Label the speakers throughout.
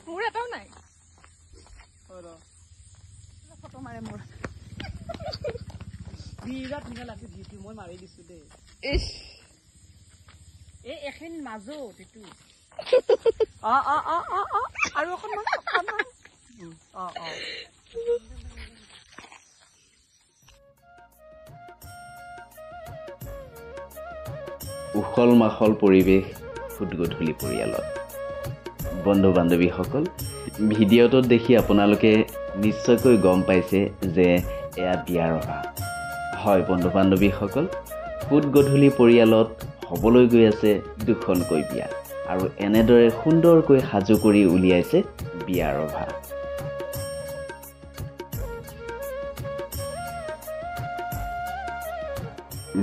Speaker 1: মোৰ এটাও নাই ফটো মাৰে মোৰ
Speaker 2: বিৰাট ধুনীয়া লাগছে ভিডিঅ মই মাৰি দিছো দেই এই এখন মাজত এইটো
Speaker 1: আৰু অকণমান
Speaker 3: উখল মাখল পৰিৱেশ ফুটগধূলি পৰিয়ালত বন্ধু বান্ধৱীসকল ভিডিঅ'টোত দেখি আপোনালোকে নিশ্চয়কৈ গম পাইছে যে এয়া বিয়াৰ অহা হয় বন্ধু বান্ধৱীসকল ফুটগধূলি পৰিয়ালত হ'বলৈ গৈ আছে দুখনকৈ বিয়া আৰু এনেদৰে সুন্দৰকৈ সাজু কৰি উলিয়াইছে বিয়াৰ অভা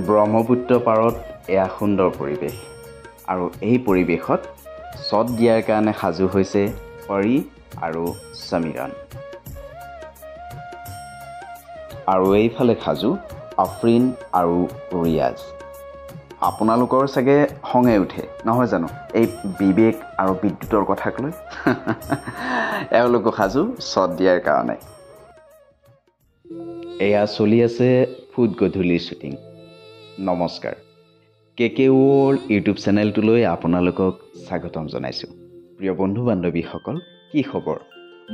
Speaker 3: ব্ৰহ্মপুত্ৰ পাৰত এয়া সুন্দৰ পৰিৱেশ আৰু এই পৰিৱেশত শ্বট দিয়াৰ কাৰণে সাজু হৈছে পৰি আৰু সমীৰণ আৰু এইফালে সাজু আফৰিন আৰু ৰিয়াজ আপোনালোকৰ চাগে খঙে উঠে নহয় জানো এই বিবেক আৰু বিদ্যুতৰ কথাক লৈ এওঁলোকো সাজু শ্বট দিয়াৰ কাৰণে এয়া চলি আছে ফুটগধূলিৰ শ্বুটিং নমস্কাৰ কেকে ৱৰ্ল্ড ইউটিউব চেনেলটোলৈ আপোনালোকক স্বাগতম জনাইছোঁ প্ৰিয় বন্ধু বান্ধৱীসকল কি খবৰ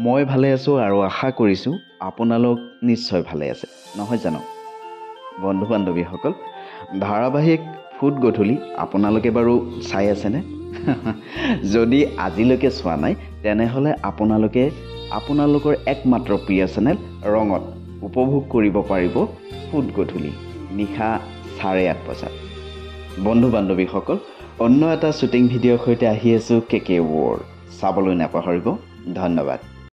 Speaker 3: মই ভালে আছোঁ আৰু আশা কৰিছোঁ আপোনালোক নিশ্চয় ভালে আছে নহয় জানো বন্ধু বান্ধৱীসকল ধাৰাবাহিক ফুটগধূলি আপোনালোকে বাৰু চাই আছেনে যদি আজিলৈকে চোৱা নাই তেনেহ'লে আপোনালোকে আপোনালোকৰ একমাত্ৰ প্ৰিয় চেনেল ৰঙত উপভোগ কৰিব পাৰিব ফুটগধূলি নিশা 8:30 বজাত বন্ধু বান্ধৱীসকল অন্য এটা শ্বুটিং ভিডিঅ'ৰ সৈতে আহি আছোঁ কেকে ৱৰ্ল্ড চাবলৈ নাপাহৰিব ধন্যবাদ